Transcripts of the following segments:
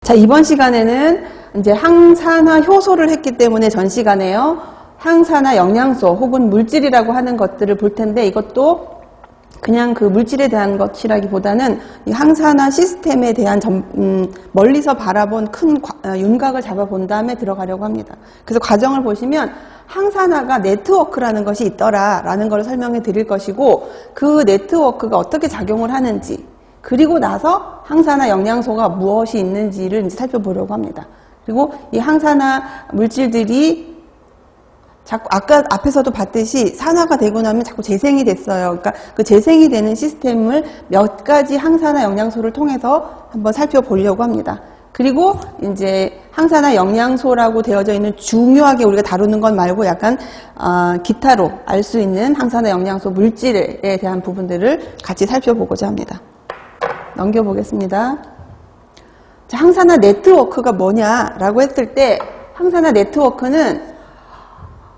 자, 이번 시간에는 이제 항산화 효소를 했기 때문에 전 시간에요. 항산화 영양소 혹은 물질이라고 하는 것들을 볼 텐데, 이것도 그냥 그 물질에 대한 것이라기보다는 이 항산화 시스템에 대한 멀리서 바라본 큰 윤곽을 잡아본 다음에 들어가려고 합니다. 그래서 과정을 보시면 항산화가 네트워크라는 것이 있더라라는 걸 설명해 드릴 것이고, 그 네트워크가 어떻게 작용을 하는지, 그리고 나서 항산화 영양소가 무엇이 있는지를 이제 살펴보려고 합니다. 그리고 이 항산화 물질들이 자꾸 아까 앞에서도 봤듯이 산화가 되고 나면 자꾸 재생이 됐어요. 그러니까 그 재생이 되는 시스템을 몇 가지 항산화 영양소를 통해서 한번 살펴보려고 합니다. 그리고 이제 항산화 영양소라고 되어져 있는 중요하게 우리가 다루는 건 말고 약간 기타로 알 수 있는 항산화 영양소 물질에 대한 부분들을 같이 살펴보고자 합니다. 넘겨보겠습니다. 자, 항산화 네트워크가 뭐냐라고 했을 때, 항산화 네트워크는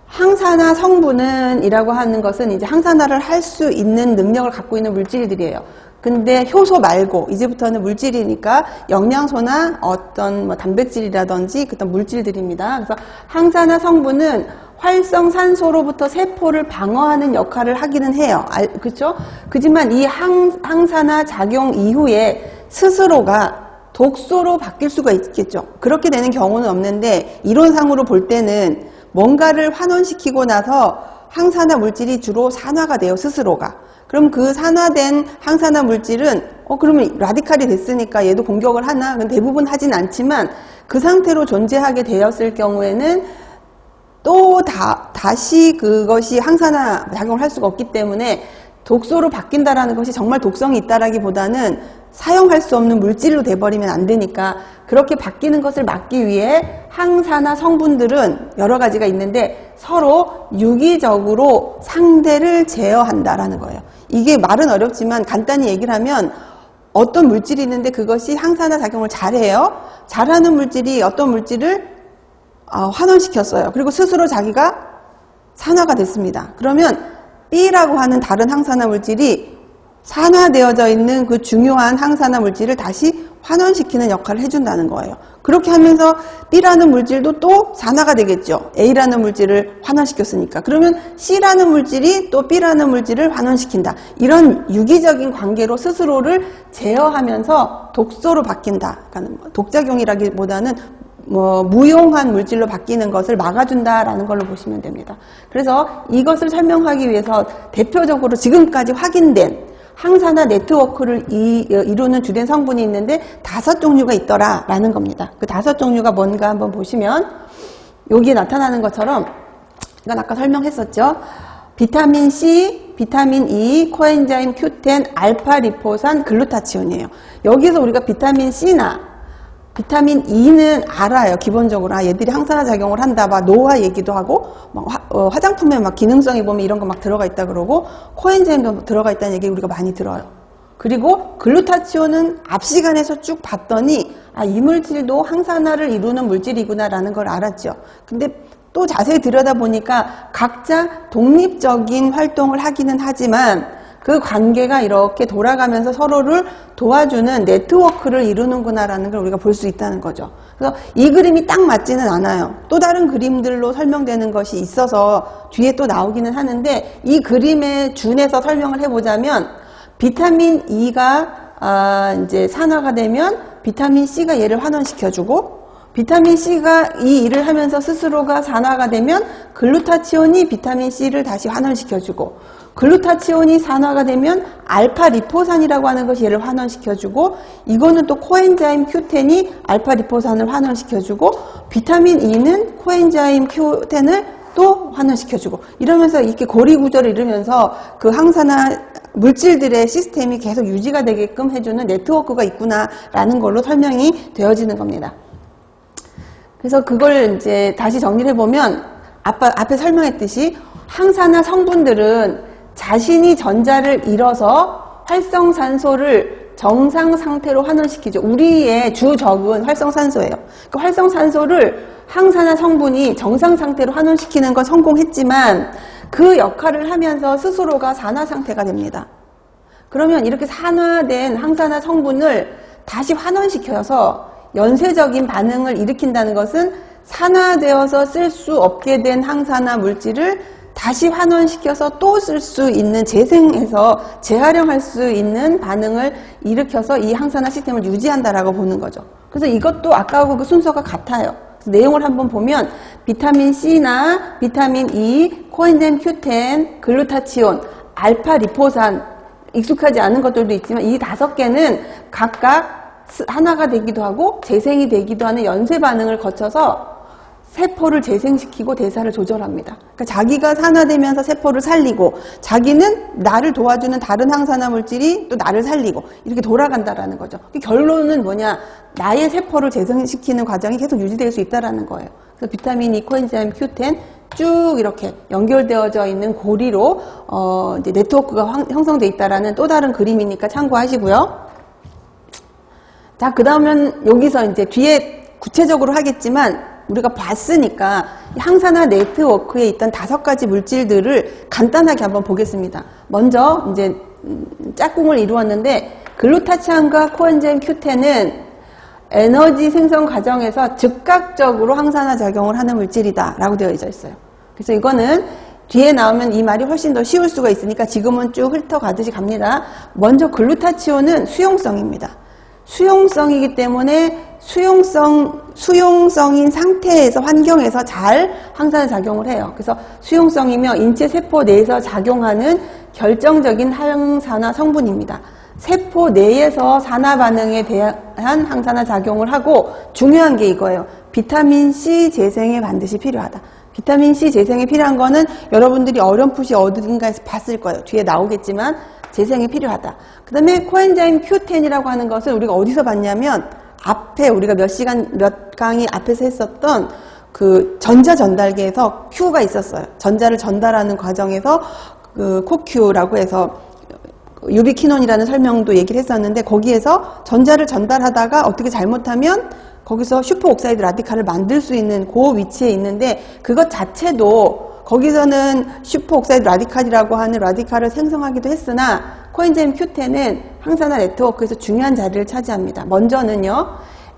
항산화 성분은 이라고 하는 것은 이제 항산화를 할 수 있는 능력을 갖고 있는 물질들이에요. 근데 효소 말고 이제부터는 물질이니까 영양소나 어떤 뭐 단백질이라든지 그런 물질들입니다. 그래서 항산화 성분은 활성산소로부터 세포를 방어하는 역할을 하기는 해요. 그렇죠? 그렇지만 이 항산화 작용 이후에 스스로가 독소로 바뀔 수가 있겠죠. 그렇게 되는 경우는 없는데, 이론상으로 볼 때는 뭔가를 환원시키고 나서 항산화 물질이 주로 산화가 돼요, 스스로가. 그럼 그 산화된 항산화 물질은 그러면 라디칼이 됐으니까 얘도 공격을 하나? 대부분 하진 않지만 그 상태로 존재하게 되었을 경우에는 또 다시 그것이 항산화 작용을 할 수가 없기 때문에 독소로 바뀐다라는 것이 정말 독성이 있다라기보다는 사용할 수 없는 물질로 돼버리면 안 되니까, 그렇게 바뀌는 것을 막기 위해 항산화 성분들은 여러 가지가 있는데 서로 유기적으로 상대를 제어한다라는 거예요. 이게 말은 어렵지만 간단히 얘기를 하면, 어떤 물질이 있는데 그것이 항산화 작용을 잘해요. 잘하는 물질이 어떤 물질을 환원시켰어요. 그리고 스스로 자기가 산화가 됐습니다. 그러면 B라고 하는 다른 항산화 물질이 산화되어져 있는 그 중요한 항산화 물질을 다시 환원시키는 역할을 해준다는 거예요. 그렇게 하면서 B라는 물질도 또 산화가 되겠죠. A라는 물질을 환원시켰으니까. 그러면 C라는 물질이 또 B라는 물질을 환원시킨다. 이런 유기적인 관계로 스스로를 제어하면서 독소로 바뀐다. 그러니까 독작용이라기보다는 무용한 물질로 바뀌는 것을 막아준다라는 걸로 보시면 됩니다. 그래서 이것을 설명하기 위해서 대표적으로 지금까지 확인된 항산화 네트워크를 이루는 주된 성분이 있는데 5종류가 있더라라는 겁니다. 그 5종류가 뭔가 한번 보시면 여기에 나타나는 것처럼, 이건 아까 설명했었죠. 비타민 C, 비타민 E, 코엔자임 Q10, 알파 리포산, 글루타치온이에요. 여기서 우리가 비타민 C나 비타민 E는 알아요. 기본적으로 얘들이 항산화 작용을 한다. 막 노화 얘기도 하고, 막 화장품에 막 기능성이 보면 이런 거 막 들어가 있다 그러고, 코엔자임도 들어가 있다는 얘기 우리가 많이 들어요. 그리고 글루타치온은 앞 시간에서 쭉 봤더니 이 물질도 항산화를 이루는 물질이구나라는 걸 알았죠. 근데 또 자세히 들여다보니까 각자 독립적인 활동을 하기는 하지만 그 관계가 이렇게 돌아가면서 서로를 도와주는 네트워크를 이루는구나라는 걸 우리가 볼 수 있다는 거죠. 그래서 이 그림이 딱 맞지는 않아요. 또 다른 그림들로 설명되는 것이 있어서 뒤에 또 나오기는 하는데, 이 그림에 준해서 설명을 해보자면, 비타민 E가 이제 산화가 되면 비타민 C가 얘를 환원시켜주고, 비타민 C가 이 일을 하면서 스스로가 산화가 되면 글루타치온이 비타민 C를 다시 환원시켜주고, 글루타치온이 산화가 되면 알파 리포산이라고 하는 것이 얘를 환원시켜주고, 이거는 또 코엔자임 Q10이 알파 리포산을 환원시켜주고, 비타민 E는 코엔자임 Q10을 또 환원시켜주고, 이러면서 이렇게 고리구조를 이루면서 그 항산화 물질들의 시스템이 계속 유지가 되게끔 해주는 네트워크가 있구나라는 걸로 설명이 되어지는 겁니다. 그래서 그걸 이제 다시 정리를 해보면, 앞에 설명했듯이 항산화 성분들은 자신이 전자를 잃어서 활성산소를 정상 상태로 환원시키죠. 우리의 주적은 활성산소예요. 그 활성산소를 항산화 성분이 정상 상태로 환원시키는 건 성공했지만 그 역할을 하면서 스스로가 산화 상태가 됩니다. 그러면 이렇게 산화된 항산화 성분을 다시 환원시켜서 연쇄적인 반응을 일으킨다는 것은 산화되어서 쓸 수 없게 된 항산화 물질을 다시 환원시켜서 또 쓸 수 있는, 재생해서 재활용할 수 있는 반응을 일으켜서 이 항산화 시스템을 유지한다라고 보는 거죠. 그래서 이것도 아까하고 그 순서가 같아요. 내용을 한번 보면 비타민 C나 비타민 E, 코엔자임 Q10, 글루타치온, 알파 리포산, 익숙하지 않은 것들도 있지만 이 5개는 각각 하나가 되기도 하고 재생이 되기도 하는 연쇄 반응을 거쳐서 세포를 재생시키고 대사를 조절합니다. 그러니까 자기가 산화되면서 세포를 살리고, 자기는 나를 도와주는 다른 항산화 물질이 또 나를 살리고, 이렇게 돌아간다라는 거죠. 결론은 뭐냐? 나의 세포를 재생시키는 과정이 계속 유지될 수 있다라는 거예요. 그래서 비타민 E, 코엔자임 Q10 쭉 이렇게 연결되어져 있는 고리로 이제 네트워크가 형성돼 있다라는 또 다른 그림이니까 참고하시고요. 자, 그 다음은 여기서 이제 뒤에 구체적으로 하겠지만 우리가 봤으니까 항산화 네트워크에 있던 5가지 물질들을 간단하게 한번 보겠습니다. 먼저 이제 짝꿍을 이루었는데 글루타치온과 코엔자임 Q10은 에너지 생성 과정에서 즉각적으로 항산화 작용을 하는 물질이다 라고 되어져 있어요. 그래서 이거는 뒤에 나오면 이 말이 훨씬 더 쉬울 수가 있으니까 지금은 쭉 훑어가듯이 갑니다. 먼저 글루타치온은 수용성입니다. 수용성이기 때문에 수용성인 상태에서, 환경에서 잘 항산화 작용을 해요. 그래서 수용성이며 인체 세포 내에서 작용하는 결정적인 항산화 성분입니다. 세포 내에서 산화 반응에 대한 항산화 작용을 하고, 중요한 게 이거예요. 비타민 C 재생에 반드시 필요하다. 비타민 C 재생에 필요한 거는 여러분들이 어렴풋이 어딘가에서 봤을 거예요. 뒤에 나오겠지만 재생이 필요하다. 그 다음에 코엔자임 Q10이라고 하는 것을 우리가 어디서 봤냐면 앞에 우리가 몇 강의 앞에서 했었던 그 전자 전달계에서 Q가 있었어요. 전자를 전달하는 과정에서 그 코큐라고 해서 유비퀴논이라는 설명도 얘기를 했었는데, 거기에서 전자를 전달하다가 어떻게 잘못하면 거기서 슈퍼옥사이드 라디칼을 만들 수 있는 그 위치에 있는데, 그것 자체도 거기서는 슈퍼옥사이드 라디칼이라고 하는 라디칼을 생성하기도 했으나 코엔자임 Q10은 항산화 네트워크에서 중요한 자리를 차지합니다. 먼저는요,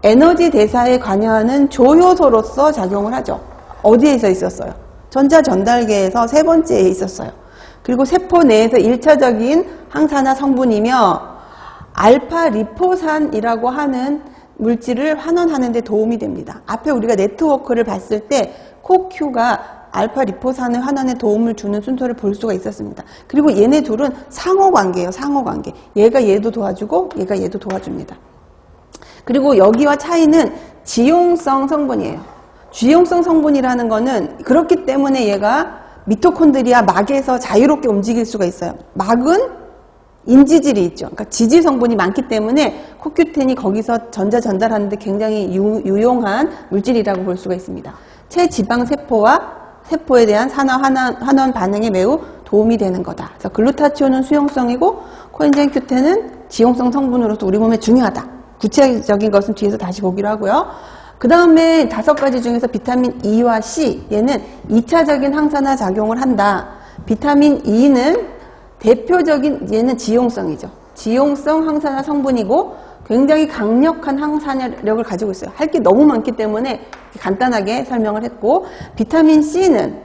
에너지 대사에 관여하는 조효소로서 작용을 하죠. 어디에서 있었어요? 전자 전달계에서 3번째에 있었어요. 그리고 세포 내에서 1차적인 항산화 성분이며 알파 리포산이라고 하는 물질을 환원하는 데 도움이 됩니다. 앞에 우리가 네트워크를 봤을 때 코큐가 알파 리포산의 환원에 도움을 주는 순서를 볼 수가 있었습니다. 그리고 얘네 둘은 상호관계예요. 상호관계. 얘가 얘도 도와주고 얘가 얘도 도와줍니다. 그리고 여기와 차이는 지용성 성분이에요. 지용성 성분이라는 거는 그렇기 때문에 얘가 미토콘드리아 막에서 자유롭게 움직일 수가 있어요. 막은 인지질이 있죠. 그러니까 지질 성분이 많기 때문에 코큐텐이 거기서 전자 전달하는데 굉장히 유용한 물질이라고 볼 수가 있습니다. 체지방 세포에 대한 산화 환원 반응에 매우 도움이 되는 거다. 그래서 글루타치온은 수용성이고 코엔자임 Q10은 지용성 성분으로서 우리 몸에 중요하다. 구체적인 것은 뒤에서 다시 보기로 하고요. 그 다음에 5가지 중에서 비타민 E와 C, 얘는 2차적인 항산화 작용을 한다. 비타민 E는 대표적인, 얘는 지용성이죠. 지용성 항산화 성분이고 굉장히 강력한 항산화력을 가지고 있어요. 할 게 너무 많기 때문에 간단하게 설명을 했고, 비타민 C는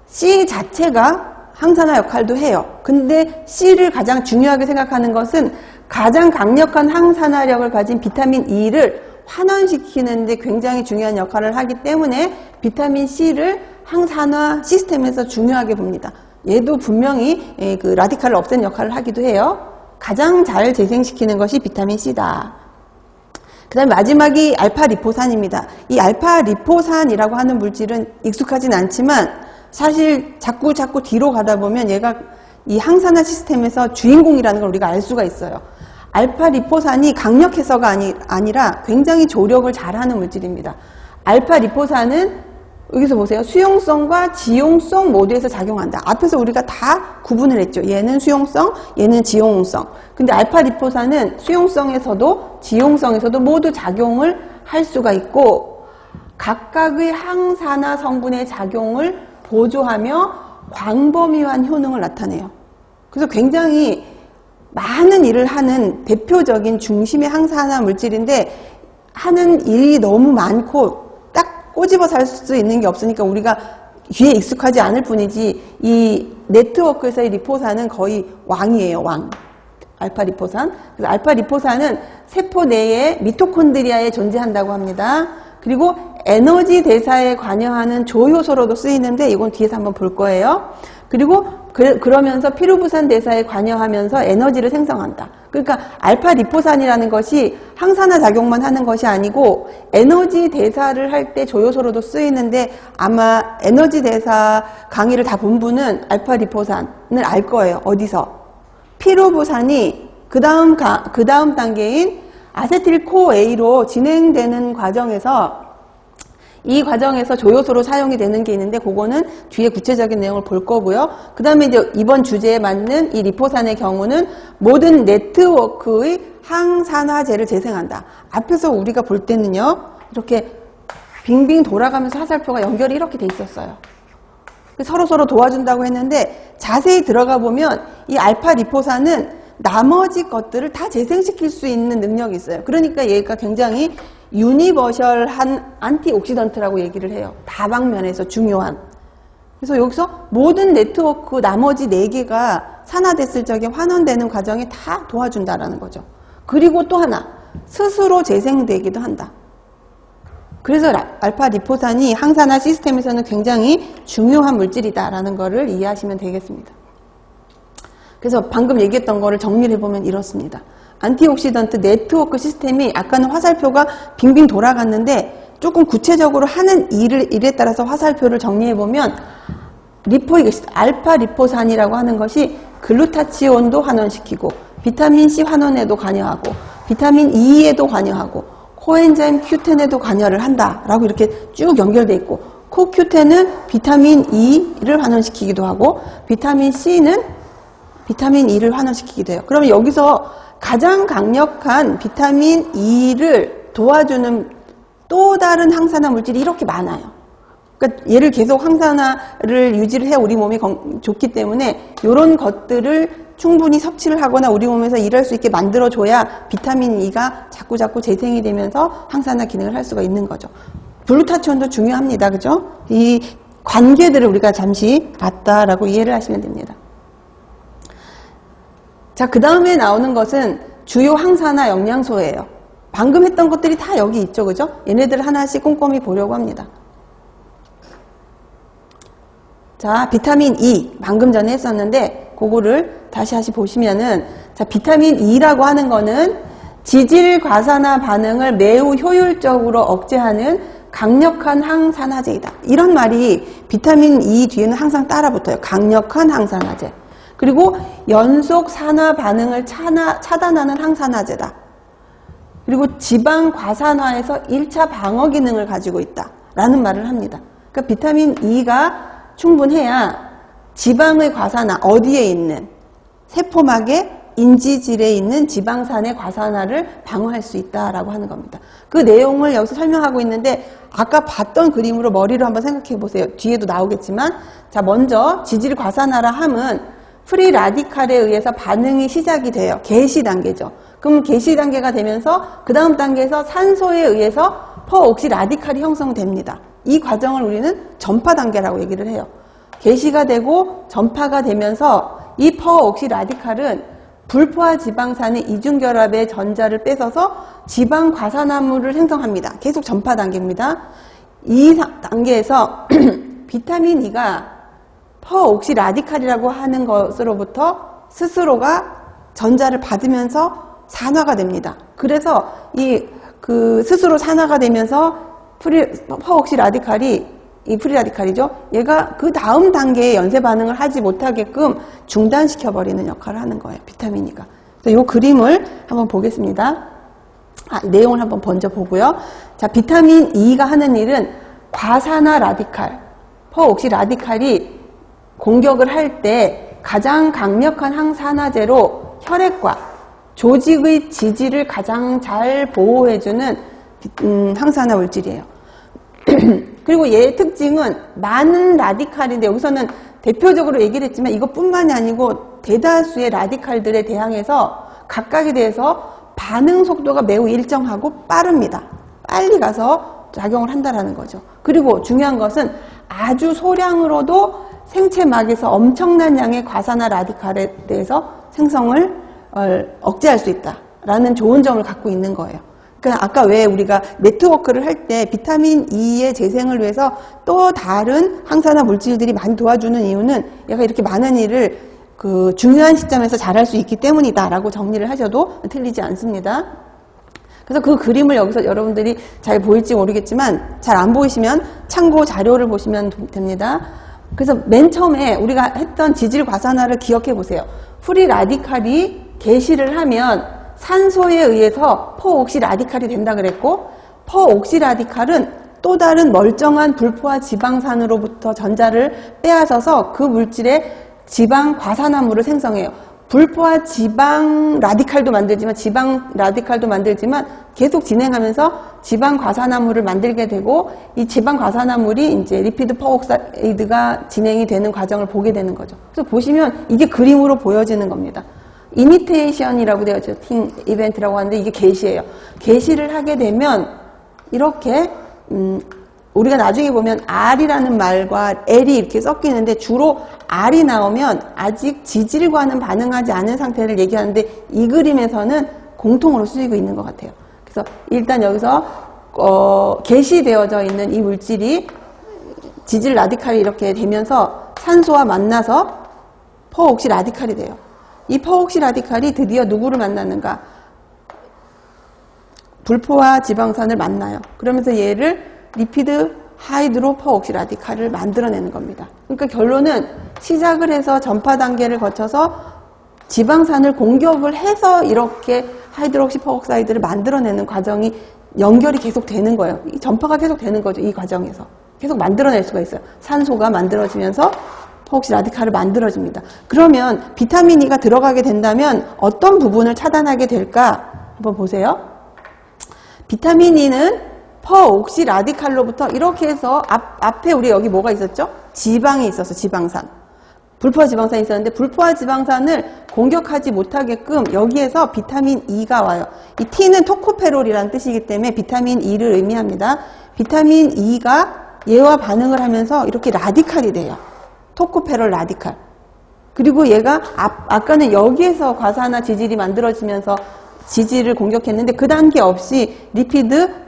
C 자체가 항산화 역할도 해요. 근데 C를 가장 중요하게 생각하는 것은 가장 강력한 항산화력을 가진 비타민 E를 환원시키는데 굉장히 중요한 역할을 하기 때문에 비타민 C를 항산화 시스템에서 중요하게 봅니다. 얘도 분명히 그 라디칼을 없애는 역할을 하기도 해요. 가장 잘 재생시키는 것이 비타민 C다. 그 다음에 마지막이 알파 리포산입니다. 이 알파 리포산이라고 하는 물질은 익숙하진 않지만 사실 자꾸 뒤로 가다 보면 얘가 이 항산화 시스템에서 주인공이라는 걸 우리가 알 수가 있어요. 알파 리포산이 강력해서가 아니라 굉장히 조력을 잘하는 물질입니다. 알파 리포산은 여기서 보세요. 수용성과 지용성 모두에서 작용한다. 앞에서 우리가 다 구분을 했죠. 얘는 수용성, 얘는 지용성. 근데 알파 리포산은 수용성에서도 지용성에서도 모두 작용을 할 수가 있고, 각각의 항산화 성분의 작용을 보조하며 광범위한 효능을 나타내요. 그래서 굉장히 많은 일을 하는 대표적인 중심의 항산화 물질인데, 하는 일이 너무 많고 딱 꼬집어 살 수 있는 게 없으니까 우리가 귀에 익숙하지 않을 뿐이지 이 네트워크에서의 리포산은 거의 왕이에요. 왕. 알파 리포산. 그래서 알파 리포산은 세포 내에 미토콘드리아에 존재한다고 합니다. 그리고 에너지 대사에 관여하는 조효소로도 쓰이는데 이건 뒤에서 한번 볼 거예요. 그리고 그러면서 피루부산 대사에 관여하면서 에너지를 생성한다. 그러니까 알파 리포산이라는 것이 항산화 작용만 하는 것이 아니고 에너지 대사를 할 때 조효소로도 쓰이는데 아마 에너지 대사 강의를 다 본 분은 알파 리포산을 알 거예요. 어디서? 피루부산이 그 다음 단계인 아세틸 코A로 진행되는 과정에서 이 과정에서 조효소로 사용이 되는 게 있는데 그거는 뒤에 구체적인 내용을 볼 거고요. 그 다음에 이제 이번 주제에 맞는 이 리포산의 경우는 모든 네트워크의 항산화제를 재생한다. 앞에서 우리가 볼 때는요. 이렇게 빙빙 돌아가면서 화살표가 연결이 이렇게 돼 있었어요. 서로서로 도와준다고 했는데 자세히 들어가 보면 이 알파 리포산은 나머지 것들을 다 재생시킬 수 있는 능력이 있어요. 그러니까 얘가 굉장히 유니버셜한 안티옥시던트라고 얘기를 해요. 다방면에서 중요한. 그래서 여기서 모든 네트워크 나머지 4개가 산화됐을 적에 환원되는 과정에 다 도와준다라는 거죠. 그리고 또 하나, 스스로 재생되기도 한다. 그래서 알파 리포산이 항산화 시스템에서는 굉장히 중요한 물질이다라는 거를 이해하시면 되겠습니다. 그래서 방금 얘기했던 거를 정리를 해보면 이렇습니다. 안티옥시던트 네트워크 시스템이 아까는 화살표가 빙빙 돌아갔는데 조금 구체적으로 하는 일에 따라서 화살표를 정리해보면 알파 리포산이라고 하는 것이 글루타치온도 환원시키고 비타민C 환원에도 관여하고 비타민 E에도 관여하고 코엔자임 Q10에도 관여를 한다라고 이렇게 쭉 연결돼 있고 코Q10은 비타민 E를 환원시키기도 하고 비타민 C는 비타민 E를 환원시키기도 해요. 그러면 여기서 가장 강력한 비타민 E를 도와주는 또 다른 항산화 물질이 이렇게 많아요. 그러니까 얘를 계속 항산화를 유지를 해야 우리 몸이 좋기 때문에 이런 것들을 충분히 섭취를 하거나 우리 몸에서 일할 수 있게 만들어줘야 비타민 E가 자꾸 재생이 되면서 항산화 기능을 할 수가 있는 거죠. 글루타치온도 중요합니다. 그죠? 이 관계들을 우리가 잠시 봤다라고 이해를 하시면 됩니다. 자, 그 다음에 나오는 것은 주요 항산화 영양소예요. 방금 했던 것들이 다 여기 있죠. 그죠? 얘네들 하나씩 꼼꼼히 보려고 합니다. 자, 비타민 E 방금 전에 했었는데 그거를 다시 보시면은 자, 비타민 E라고 하는 거는 지질 과산화 반응을 매우 효율적으로 억제하는 강력한 항산화제이다. 이런 말이 비타민 E 뒤에는 항상 따라 붙어요. 강력한 항산화제. 그리고 연속 산화 반응을 차단하는 항산화제다. 그리고 지방 과산화에서 1차 방어 기능을 가지고 있다. 라는 말을 합니다. 그러니까 비타민 E가 충분해야 지방의 과산화, 어디에 있는 세포막의 인지질에 있는 지방산의 과산화를 방어할 수 있다라고 하는 겁니다. 그 내용을 여기서 설명하고 있는데 아까 봤던 그림으로 머리로 한번 생각해 보세요. 뒤에도 나오겠지만 자, 먼저 지질 과산화라 함은 프리 라디칼에 의해서 반응이 시작이 돼요. 개시 단계죠. 그럼 개시 단계가 되면서 그 다음 단계에서 산소에 의해서 퍼옥시 라디칼이 형성됩니다. 이 과정을 우리는 전파 단계라고 얘기를 해요. 개시가 되고 전파가 되면서 이 퍼옥시 라디칼은 불포화 지방산의 이중결합의 전자를 뺏어서 지방 과산화물을 생성합니다. 계속 전파 단계입니다. 이 단계에서 비타민 E가 퍼옥시 라디칼이라고 하는 것으로부터 스스로가 전자를 받으면서 산화가 됩니다. 그래서 스스로 산화가 되면서 퍼옥시 라디칼이 이 프리라디칼이죠. 얘가 그 다음 단계의 연쇄 반응을 하지 못하게끔 중단시켜버리는 역할을 하는 거예요. 비타민 E가. 그래서 이 그림을 한번 보겠습니다. 내용을 한번 먼저 보고요. 자, 비타민 E가 하는 일은 과산화 라디칼, 퍼옥시 라디칼이 공격을 할 때 가장 강력한 항산화제로 혈액과 조직의 지질을 가장 잘 보호해주는 항산화 물질이에요. 그리고 얘의 특징은 많은 라디칼인데 여기서는 대표적으로 얘기를 했지만 이것뿐만이 아니고 대다수의 라디칼들에 대항해서 각각에 대해서 반응 속도가 매우 일정하고 빠릅니다. 빨리 가서 작용을 한다라는 거죠. 그리고 중요한 것은 아주 소량으로도 생체막에서 엄청난 양의 과산화 라디칼에 대해서 생성을 억제할 수 있다라는 좋은 점을 갖고 있는 거예요. 그러니까 아까 왜 우리가 네트워크를 할 때 비타민 E의 재생을 위해서 또 다른 항산화 물질들이 많이 도와주는 이유는 얘가 이렇게 많은 일을 그 중요한 시점에서 잘할 수 있기 때문이다라고 정리를 하셔도 틀리지 않습니다. 그래서 그 그림을 여기서 여러분들이 잘 보일지 모르겠지만 잘 안 보이시면 참고 자료를 보시면 됩니다. 그래서 맨 처음에 우리가 했던 지질 과산화를 기억해 보세요. 프리 라디칼이 개시를 하면 산소에 의해서 퍼옥시 라디칼이 된다 그랬고, 퍼옥시 라디칼은 또 다른 멀쩡한 불포화 지방산으로부터 전자를 빼앗아서 그 물질의 지방 과산화물을 생성해요. 불포화 지방 라디칼도 만들지만 지방 라디칼도 만들지만 계속 진행하면서 지방 과산화물을 만들게 되고, 이 지방 과산화물이 이제 리피드 퍼옥사이드가 진행이 되는 과정을 보게 되는 거죠. 그래서 보시면 이게 그림으로 보여지는 겁니다. 이미테이션이라고 되어 있죠. 팅 이벤트라고 하는데 이게 개시예요. 개시를 하게 되면 이렇게 우리가 나중에 보면 R이라는 말과 L이 이렇게 섞이는데 주로 R이 나오면 아직 지질과는 반응하지 않은 상태를 얘기하는데 이 그림에서는 공통으로 쓰이고 있는 것 같아요. 그래서 일단 여기서 개시되어져 있는 이 물질이 지질 라디칼이 이렇게 되면서 산소와 만나서 퍼옥시 라디칼이 돼요. 이 퍼옥시 라디칼이 드디어 누구를 만나는가? 불포화 지방산을 만나요. 그러면서 얘를 리피드 하이드로 퍼옥시 라디칼을 만들어내는 겁니다. 그러니까 결론은 시작을 해서 전파 단계를 거쳐서 지방산을 공격을 해서 이렇게 하이드록시 퍼옥사이드를 만들어내는 과정이 연결이 계속 되는 거예요. 이 전파가 계속 되는 거죠. 이 과정에서. 계속 만들어낼 수가 있어요. 산소가 만들어지면서 퍼옥시 라디칼을 만들어집니다. 그러면 비타민 E가 들어가게 된다면 어떤 부분을 차단하게 될까? 한번 보세요. 비타민 E는 퍼옥시 라디칼로부터 이렇게 해서 앞에 우리 여기 뭐가 있었죠? 지방이 있었어. 지방산. 불포화 지방산이 있었는데 불포화 지방산을 공격하지 못하게끔 여기에서 비타민 E가 와요. 이 T는 토코페롤이라는 뜻이기 때문에 비타민 E를 의미합니다. 비타민 E가 얘와 반응을 하면서 이렇게 라디칼이 돼요. 토코페롤 라디칼. 그리고 얘가 아까는 여기에서 과산화 지질이 만들어지면서 지질을 공격했는데 그 단계 없이 리피드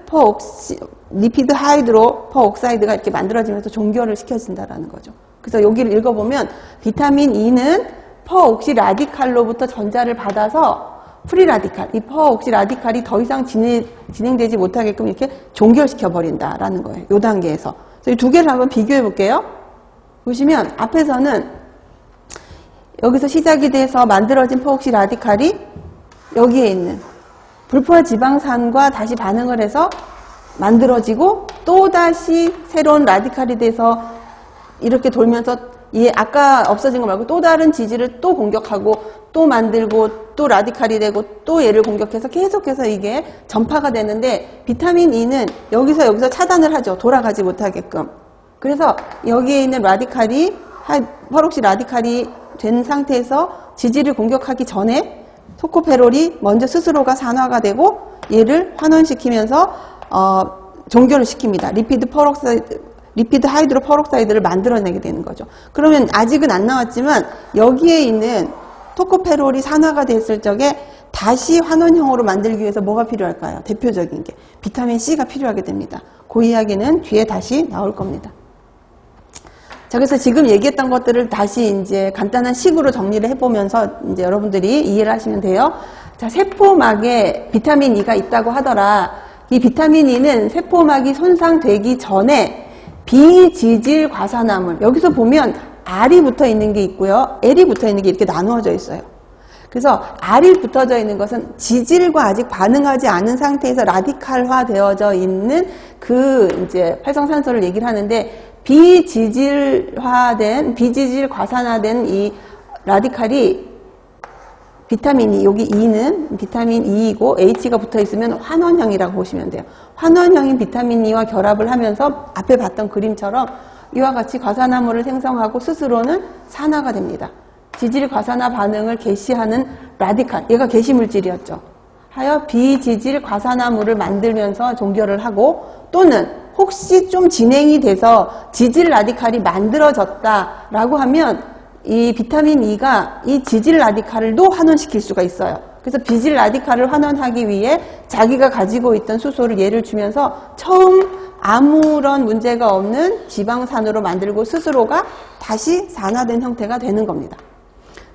하이드로 퍼옥사이드가 이렇게 만들어지면서 종결을 시켜진다라는 거죠. 그래서 여기를 읽어보면 비타민 E는 퍼옥시 라디칼로부터 전자를 받아서 프리 라디칼, 이 퍼옥시 라디칼이 더 이상 진행되지 못하게끔 이렇게 종결시켜 버린다라는 거예요. 이 단계에서. 그래서 이 두 개를 한번 비교해 볼게요. 보시면 앞에서는 여기서 시작이 돼서 만들어진 퍼옥시 라디칼이 여기에 있는 불포화 지방산과 다시 반응을 해서 만들어지고 또다시 새로운 라디칼이 돼서 이렇게 돌면서 얘 아까 없어진 거 말고 또 다른 지질을 또 공격하고 또 만들고 또 라디칼이 되고 또 얘를 공격해서 계속해서 이게 전파가 되는데 비타민 E는 여기서 차단을 하죠. 돌아가지 못하게끔. 그래서 여기에 있는 라디칼이 퍼옥시 라디칼이 된 상태에서 지질을 공격하기 전에 토코페롤이 먼저 스스로가 산화가 되고 얘를 환원시키면서 종결을 시킵니다. 리피드 하이드로 퍼옥사이드를 만들어내게 되는 거죠. 그러면 아직은 안 나왔지만 여기에 있는 토코페롤이 산화가 됐을 적에 다시 환원형으로 만들기 위해서 뭐가 필요할까요? 대표적인 게 비타민 C가 필요하게 됩니다. 그 이야기는 뒤에 다시 나올 겁니다. 자, 그래서 지금 얘기했던 것들을 다시 이제 간단한 식으로 정리를 해보면서 이제 여러분들이 이해를 하시면 돼요. 자, 세포막에 비타민 E가 있다고 하더라. 이 비타민 E는 세포막이 손상되기 전에 비지질 과산화물, 여기서 보면 R이 붙어 있는 게 있고요. L이 붙어 있는 게 이렇게 나누어져 있어요. 그래서 R이 붙어져 있는 것은 지질과 아직 반응하지 않은 상태에서 라디칼화 되어져 있는 그 이제 활성산소를 얘기를 하는데 비지질 과산화된 이 라디칼이 비타민 E, 여기 E는 비타민 E이고 H가 붙어 있으면 환원형이라고 보시면 돼요. 환원형인 비타민 E와 결합을 하면서 앞에 봤던 그림처럼 이와 같이 과산화물을 생성하고 스스로는 산화가 됩니다. 지질 과산화 반응을 개시하는 라디칼, 얘가 개시 물질이었죠. 하여 비지질 과산화물을 만들면서 종결을 하고, 또는 혹시 좀 진행이 돼서 지질 라디칼이 만들어졌다라고 하면 이 비타민 E가 이 지질 라디칼을 환원시킬 수가 있어요. 그래서 비질 라디칼을 환원하기 위해 자기가 가지고 있던 수소를 얘를 주면서 처음 아무런 문제가 없는 지방산으로 만들고 스스로가 다시 산화된 형태가 되는 겁니다.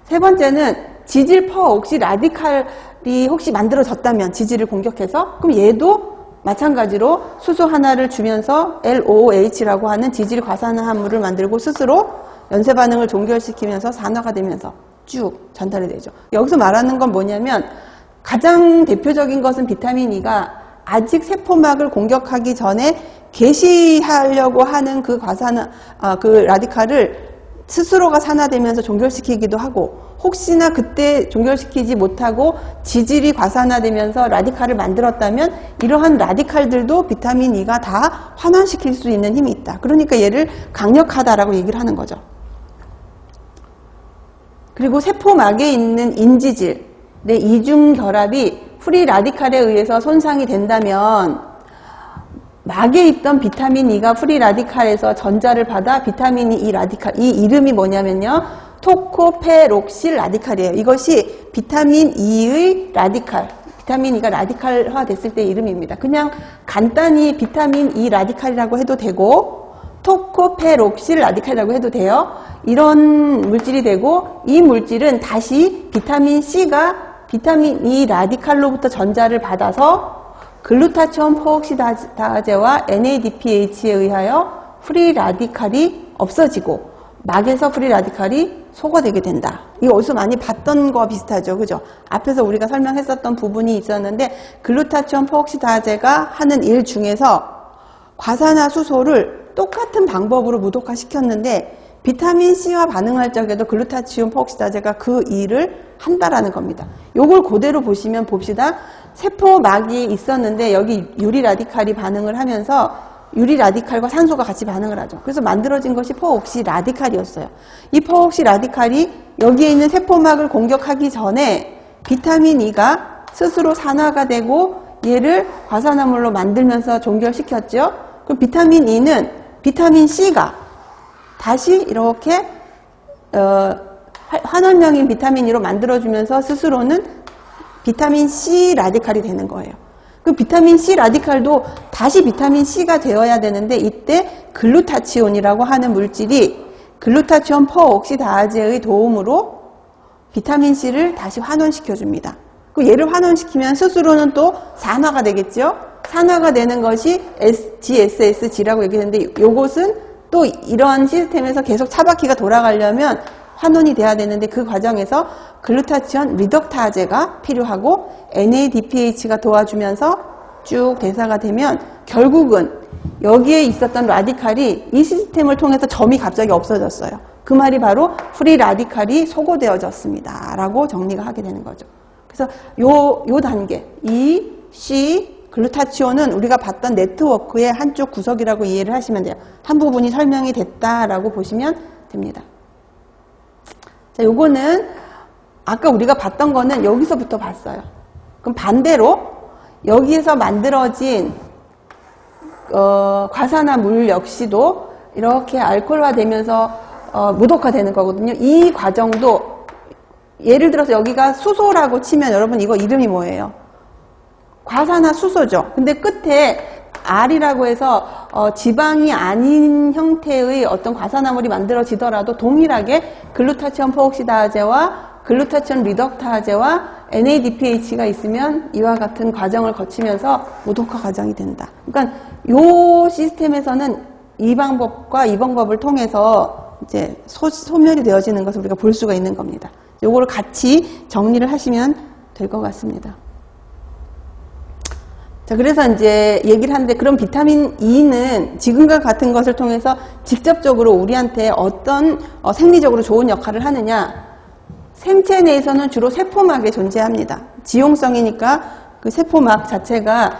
세 번째는 지질 퍼옥시 라디칼이 혹시 만들어졌다면, 지질을 공격해서, 그럼 얘도 마찬가지로 수소 하나를 주면서 LOH라고 하는 지질 과산화물을 만들고 스스로 연쇄 반응을 종결시키면서 산화가 되면서 쭉 전달이 되죠. 여기서 말하는 건 뭐냐면, 가장 대표적인 것은 비타민 E가 아직 세포막을 공격하기 전에 개시하려고 하는 그 라디칼을 스스로가 산화되면서 종결시키기도 하고, 혹시나 그때 종결시키지 못하고 지질이 과산화되면서 라디칼을 만들었다면 이러한 라디칼들도 비타민 E가 다 환원시킬 수 있는 힘이 있다. 그러니까 얘를 강력하다라고 얘기를 하는 거죠. 그리고 세포막에 있는 인지질의 이중 결합이 프리 라디칼에 의해서 손상이 된다면, 막에 있던 비타민 E가 프리 라디칼에서 전자를 받아 비타민 E 라디칼, 이 이름이 뭐냐면요, 토코페록실 라디칼이에요. 이것이 비타민 E의 라디칼, 비타민 E가 라디칼화 됐을 때 이름입니다. 그냥 간단히 비타민 E 라디칼이라고 해도 되고, 토코페록실 라디칼이라고 해도 돼요. 이런 물질이 되고, 이 물질은 다시 비타민 C가 비타민 E 라디칼로부터 전자를 받아서 글루타치온 포옥시다제와 NADPH에 의하여 프리 라디칼이 없어지고 막에서 프리 라디칼이 소거되게 된다. 이거 어디서 많이 봤던 거와 비슷하죠, 그죠? 앞에서 우리가 설명했었던 부분이 있었는데, 글루타치온 포옥시다제가 하는 일 중에서 과산화 수소를 똑같은 방법으로 무독화 시켰는데 비타민 C와 반응할 적에도 글루타치온 포옥시다제가 그 일을 한다라는 겁니다. 요걸 그대로 보시면 봅시다. 세포막이 있었는데 여기 유리 라디칼이 반응을 하면서 유리 라디칼과 산소가 같이 반응을 하죠. 그래서 만들어진 것이 포옥시 라디칼이었어요. 이 포옥시 라디칼이 여기에 있는 세포막을 공격하기 전에 비타민 E가 스스로 산화가 되고 얘를 과산화물로 만들면서 종결시켰죠. 그럼 비타민 E는 비타민 C가 다시 이렇게 환원형인 비타민 E로 만들어주면서 스스로는 비타민 C 라디칼이 되는 거예요. 그 비타민 C 라디칼도 다시 비타민 C가 되어야 되는데, 이때 글루타치온이라고 하는 물질이 글루타치온 퍼옥시다제의 도움으로 비타민 C를 다시 환원시켜 줍니다. 그 얘를 환원시키면 스스로는 또 산화가 되겠죠. 산화가 되는 것이 GSSG라고 얘기했는데, 요것은 또 이런 시스템에서 계속 차바퀴가 돌아가려면 환원이 돼야 되는데, 그 과정에서 글루타치온 리덕타제가 필요하고 NADPH가 도와주면서 쭉 대사가 되면 결국은 여기에 있었던 라디칼이 이 시스템을 통해서 점이 갑자기 없어졌어요. 그 말이 바로 프리 라디칼이 소거되어졌습니다 라고 정리가 하게 되는 거죠. 그래서 요 단계 E, C, 글루타치온은 우리가 봤던 네트워크의 한쪽 구석이라고 이해를 하시면 돼요. 한 부분이 설명이 됐다라고 보시면 됩니다. 자, 요거는 아까 우리가 봤던 거는 여기서부터 봤어요. 그럼 반대로 여기에서 만들어진 과산화물 역시도 이렇게 알코올화 되면서 무독화되는 거거든요. 이 과정도 예를 들어서 여기가 수소라고 치면 여러분 이거 이름이 뭐예요? 과산화 수소죠. 근데 끝에 R이라고 해서 지방이 아닌 형태의 어떤 과산화물이 만들어지더라도 동일하게 글루타치온 포옥시다제와 글루타치온 리덕타제와 NADPH가 있으면 이와 같은 과정을 거치면서 무독화 과정이 된다. 그러니까 이 시스템에서는 이 방법과 이 방법을 통해서 이제 소멸이 되어지는 것을 우리가 볼 수가 있는 겁니다. 요거를 같이 정리를 하시면 될 것 같습니다. 자, 그래서 이제 얘기를 하는데, 그럼 비타민 E는 지금과 같은 것을 통해서 직접적으로 우리한테 어떤 생리적으로 좋은 역할을 하느냐? 생체 내에서는 주로 세포막에 존재합니다. 지용성이니까 그 세포막 자체가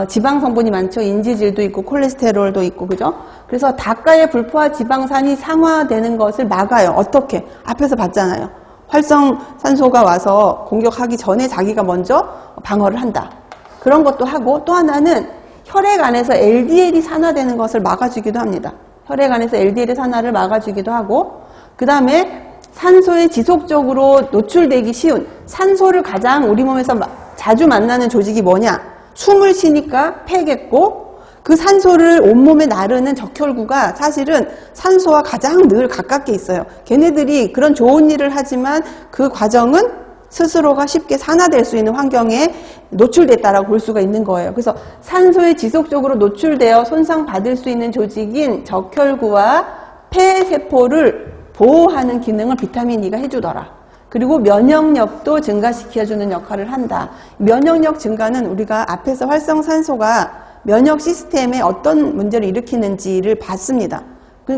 지방 성분이 많죠. 인지질도 있고 콜레스테롤도 있고, 그죠? 그래서 닭가의 불포화 지방산이 상화되는 것을 막아요. 어떻게? 앞에서 봤잖아요. 활성산소가 와서 공격하기 전에 자기가 먼저 방어를 한다. 그런 것도 하고, 또 하나는 혈액 안에서 LDL이 산화되는 것을 막아주기도 합니다. 혈액 안에서 LDL 산화를 막아주기도 하고, 그 다음에 산소에 지속적으로 노출되기 쉬운, 산소를 가장 우리 몸에서 자주 만나는 조직이 뭐냐? 숨을 쉬니까 폐겠고, 그 산소를 온몸에 나르는 적혈구가 사실은 산소와 가장 늘 가깝게 있어요. 걔네들이 그런 좋은 일을 하지만 그 과정은 스스로가 쉽게 산화될 수 있는 환경에 노출됐다라고 볼 수가 있는 거예요. 그래서 산소에 지속적으로 노출되어 손상받을 수 있는 조직인 적혈구와 폐세포를 보호하는 기능을 비타민 E가 해주더라. 그리고 면역력도 증가시켜주는 역할을 한다. 면역력 증가는 우리가 앞에서 활성산소가 면역 시스템에 어떤 문제를 일으키는지를 봤습니다.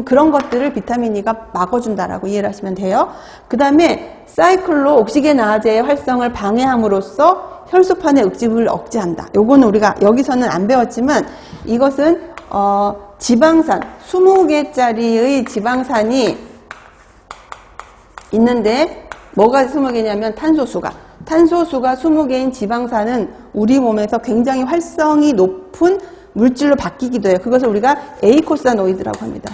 그런 것들을 비타민 E가 막아준다라고 이해를 하시면 돼요. 그 다음에 사이클로 옥시게나아제의 활성을 방해함으로써 혈소판의 윽집을 억제한다. 요거는 우리가 여기서는 안 배웠지만 이것은 지방산 20개짜리의 지방산이 있는데 뭐가 20개냐면 탄소수가 20개인 지방산은 우리 몸에서 굉장히 활성이 높은 물질로 바뀌기도 해요. 그것을 우리가 에이코사노이드라고 합니다.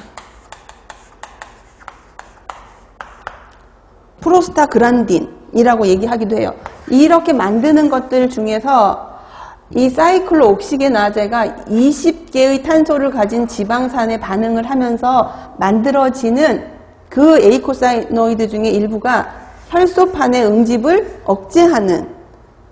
프로스타그란딘이라고 얘기하기도 해요. 이렇게 만드는 것들 중에서 이 사이클로옥시게나제가 20개의 탄소를 가진 지방산에 반응을 하면서 만들어지는 그 에이코사노이드 중에 일부가 혈소판의 응집을 억제하는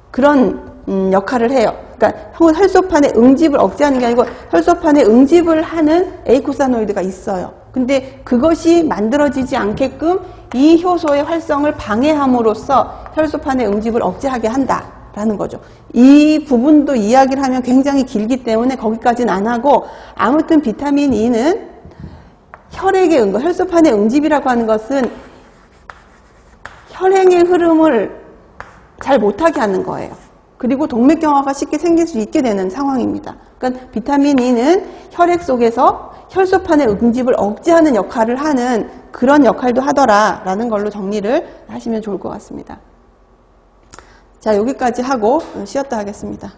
그런 역할을 해요. 그러니까 혈소판의 응집을 억제하는 게 아니고 혈소판의 응집을 하는 에이코사노이드가 있어요. 근데 그것이 만들어지지 않게끔 이 효소의 활성을 방해함으로써 혈소판의 응집을 억제하게 한다라는 거죠. 이 부분도 이야기를 하면 굉장히 길기 때문에 거기까지는 안 하고, 아무튼 비타민 E는 혈액의 응급, 혈소판의 응집이라고 하는 것은 혈행의 흐름을 잘 못하게 하는 거예요. 그리고 동맥경화가 쉽게 생길 수 있게 되는 상황입니다. 그러니까 비타민 E는 혈액 속에서 혈소판의 응집을 억제하는 역할을 하는 그런 역할도 하더라라는 걸로 정리를 하시면 좋을 것 같습니다. 자, 여기까지 하고 쉬었다 하겠습니다.